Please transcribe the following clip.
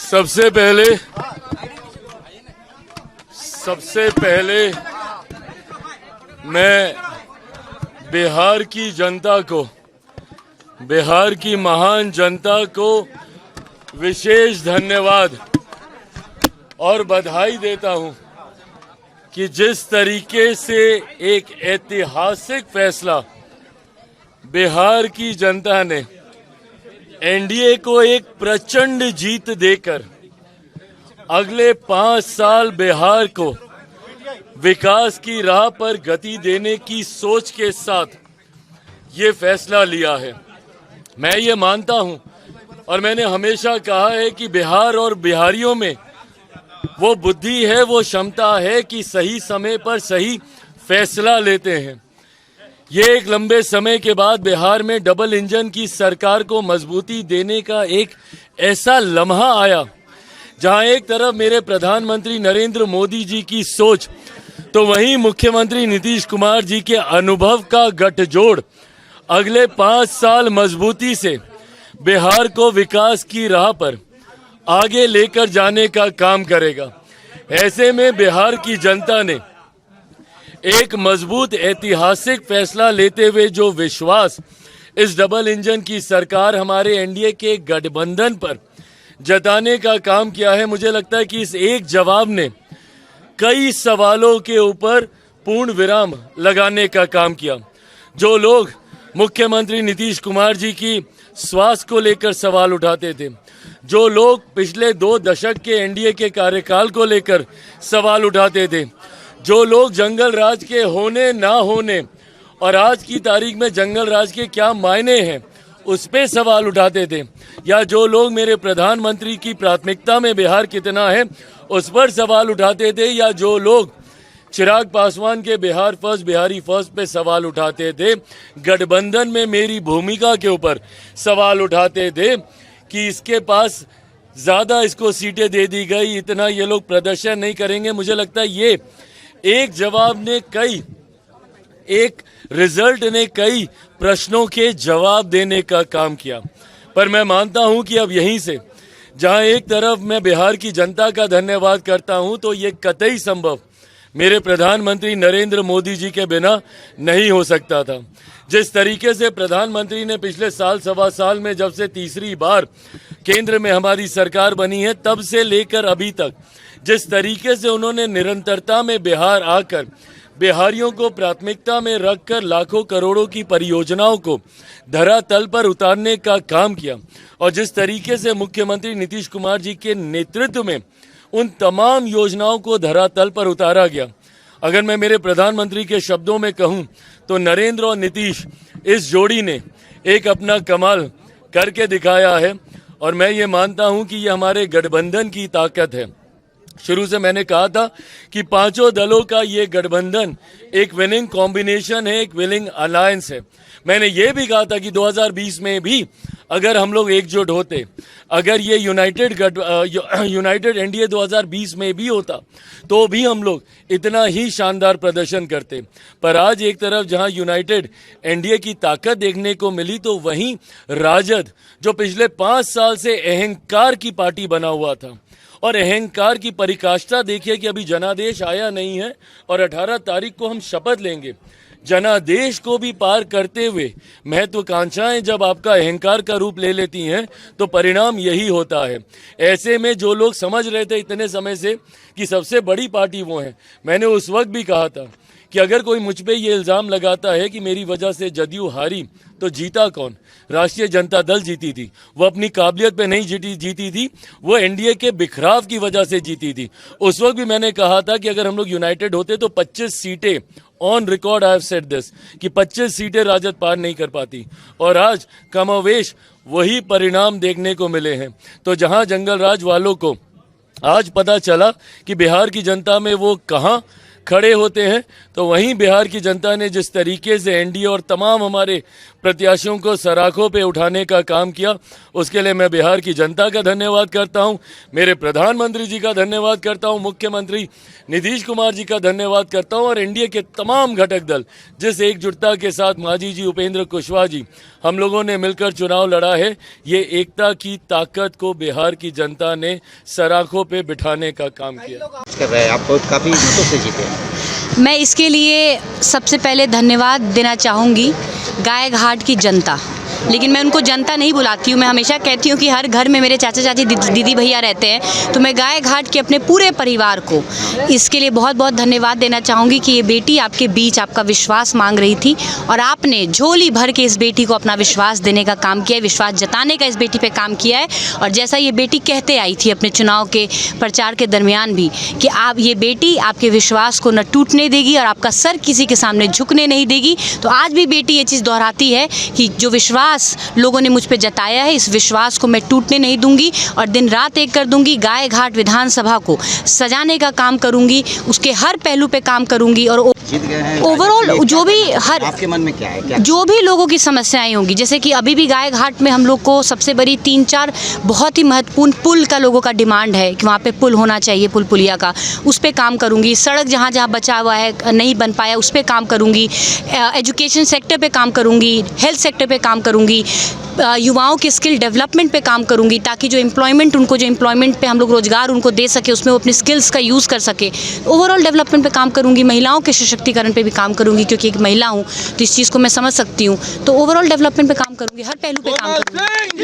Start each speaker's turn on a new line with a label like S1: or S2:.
S1: सबसे पहले मैं बिहार की जनता को, बिहार की महान जनता को विशेष धन्यवाद और बधाई देता हूं कि जिस तरीके से एक ऐतिहासिक फैसला बिहार की जनता ने एनडीए को एक प्रचंड जीत देकर अगले 5 साल बिहार को विकास की राह पर गति देने की सोच के साथ ये फैसला लिया है। मैं ये मानता हूं और मैंने हमेशा कहा है कि बिहार और बिहारियों में वो बुद्धि है, वो क्षमता है कि सही समय पर सही फैसला लेते हैं। ये एक लंबे समय के बाद बिहार में डबल इंजन की सरकार को मजबूती देने का एक ऐसा लम्हा आया जहां एक तरफ मेरे प्रधानमंत्री नरेंद्र मोदी जी की सोच तो वहीं मुख्यमंत्री नीतीश कुमार जी के अनुभव का गठजोड़ अगले 5 साल मजबूती से बिहार को विकास की राह पर आगे लेकर जाने का काम करेगा। ऐसे में बिहार की जनता ने एक मजबूत ऐतिहासिक फैसला लेते हुए जो विश्वास इस डबल इंजन की सरकार हमारे एनडीए के गठबंधन पर जताने का काम किया है, मुझे लगता है कि इस एक जवाब ने कई सवालों के ऊपर पूर्ण विराम लगाने का काम किया। जो लोग मुख्यमंत्री नीतीश कुमार जी की स्वास्थ्य को लेकर सवाल उठाते थे, जो लोग पिछले 2 दशक के एनडीए के कार्यकाल को लेकर सवाल उठाते थे, जो लोग जंगल राज के होने ना होने और आज की तारीख में जंगल राज के क्या मायने हैं उस पे सवाल उठाते थे, या जो लोग मेरे प्रधानमंत्री की प्राथमिकता में बिहार कितना है उस पर सवाल उठाते थे, या जो लोग चिराग पासवान के बिहार फर्स्ट बिहारी फर्स्ट पे सवाल उठाते थे, गठबंधन में मेरी भूमिका के ऊपर सवाल उठाते थे कि इसके पास ज्यादा इसको सीटें दे दी गई, इतना ये लोग प्रदर्शन नहीं करेंगे। मुझे लगता है ये एक जवाब ने एक रिजल्ट ने कई प्रश्नों के जवाब देने का काम किया। पर मैं मानता हूं कि अब यहीं से जहां एक तरफ मैं बिहार की जनता का धन्यवाद करता हूं, तो ये कतई संभव मेरे प्रधानमंत्री नरेंद्र मोदी जी के बिना नहीं हो सकता था। जिस तरीके से प्रधानमंत्री ने पिछले साल सवा साल में जब से तीसरी बार केंद्र में हमारी सरकार बनी है तब से लेकर अभी तक जिस तरीके से उन्होंने निरंतरता में बिहार आकर बिहारियों को प्राथमिकता में रखकर लाखों करोड़ों की परियोजनाओं को धरातल पर उतारने का काम किया, और जिस तरीके से मुख्यमंत्री नीतीश कुमार जी के नेतृत्व में उन तमाम योजनाओं को धरातल पर उतारा गया। अगर मैं मेरे प्रधानमंत्री के शब्दों में कहूं तो नरेंद्र और नीतीश इस जोड़ी ने एक अपना कमाल करके दिखाया है, और मैं ये मानता हूं कि ये हमारे गठबंधन की ताकत है। शुरू से मैंने कहा था कि 5 दलों का ये गठबंधन एक विनिंग कॉम्बिनेशन है, एक विनिंग अलायंस है। मैंने ये भी कहा था कि 2020 में भी अगर हम लोग एकजुट होते, अगर ये यूनाइटेड एनडीए 2020 में भी होता तो भी हम लोग इतना ही शानदार प्रदर्शन करते। पर आज एक तरफ जहां यूनाइटेड एनडीए की ताकत देखने को मिली, तो वहीं राजद जो पिछले 5 साल से अहंकार की पार्टी बना हुआ था, और अहंकार की परिकाष्ठा देखिए कि अभी जनादेश आया नहीं है और 18 तारीख को हम शपथ लेंगे। जनादेश को भी पार करते हुए महत्वाकांक्षाएं जब आपका अहंकार का रूप ले लेती हैं तो परिणाम यही होता है। ऐसे में जो लोग समझ रहे थे इतने समय से कि सबसे बड़ी पार्टी वो है, मैंने उस वक्त भी कहा था कि अगर कोई मुझ पे ये इल्जाम लगाता है कि मेरी वजह से जदयू हारी, तो जीता कौन? राष्ट्रीय जनता दल जीती थी। वो अपनी काबिलियत पे नहीं जीती थी, वो एनडीए के बिखराव की वजह से जीती थी। उस वक्त भी मैंने कहा था कि अगर हम लोग यूनाइटेड होते तो 25 सीटें on record I have said this कि 25 सीटें राजद पार नहीं कर पाती, और आज कमोवेश वही परिणाम देखने को मिले हैं। तो जहां जंगल राज वालों को आज पता चला कि बिहार की जनता में वो कहां खड़े होते हैं तो वहीं बिहार की जनता ने जिस तरीके से एनडीए और तमाम हमारे प्रत्याशियों को सराखों पे उठाने का काम किया, उसके लिए मैं बिहार की जनता का धन्यवाद करता हूं, मेरे प्रधानमंत्री जी का धन्यवाद करता हूं, मुख्यमंत्री नीतीश कुमार जी का धन्यवाद करता हूं और एनडीए के तमाम घटक दल जिस एकजुटता के साथ मांझी जी, उपेंद्र कुशवाहा जी, हम लोगों ने मिलकर चुनाव लड़ा है। ये एकता की ताकत को बिहार की जनता ने सराखों पे बिठाने का काम किया।
S2: कर रहे हैं, आप बहुत काफ़ी मतों से जीते हैं।
S3: मैं इसके लिए सबसे पहले धन्यवाद देना चाहूँगी गाय घाट की जनता, लेकिन मैं उनको जनता नहीं बुलाती हूँ। मैं हमेशा कहती हूँ कि हर घर में मेरे चाचा चाची दीदी भैया रहते हैं, तो मैं गाय घाट के अपने पूरे परिवार को इसके लिए बहुत बहुत धन्यवाद देना चाहूँगी कि ये बेटी आपके बीच आपका विश्वास मांग रही थी और आपने झोली भर के इस बेटी को अपना विश्वास देने का काम किया है, विश्वास जताने का इस बेटी पे काम किया है। और जैसा ये बेटी कहते आई थी अपने चुनाव के प्रचार के दरमियान भी कि आप ये बेटी आपके विश्वास को न टूटने देगी और आपका सर किसी के सामने झुकने नहीं देगी, तो आज भी बेटी ये चीज़ दोहराती है कि जो विश्वास लोगों ने मुझ पे जताया है, इस विश्वास को मैं टूटने नहीं दूंगी और दिन रात एक कर दूंगी। गाय घाट विधानसभा को सजाने का काम करूंगी, उसके हर पहलू पे काम करूंगी और
S2: जीत गए हैं।
S3: ओवरऑल जो भी हर
S2: आपके मन में क्या है, क्या
S3: जो भी लोगों की समस्याएं होंगी, जैसे कि अभी भी गाय घाट में हम लोग को सबसे बड़ी 3-4 बहुत ही महत्वपूर्ण पुल का लोगों का डिमांड है कि वहाँ पे पुल होना चाहिए, पुल पुलिया का, उस पर काम करूँगी। सड़क जहाँ जहाँ बचा हुआ है, नहीं बन पाया, उस पर काम करूँगी। एजुकेशन सेक्टर पे काम करूँगी, हेल्थ सेक्टर पे काम करूँगी, युवाओं के स्किल डेवलपमेंट पे काम करूँगी ताकि जो एम्प्लॉयमेंट पे हम लोग रोजगार उनको दे सके, उसमें वो अपनी स्किल्स का यूज़ कर सके। ओवरऑल डेवलपमेंट पे काम करूँगी, महिलाओं के सशक्तिकरण पे भी काम करूँगी, क्योंकि एक महिला हूँ तो इस चीज़ को मैं समझ सकती हूँ। तो ओवरऑल डेवलपमेंट पे काम करूँगी, हर पहलू पे काम करूँगी।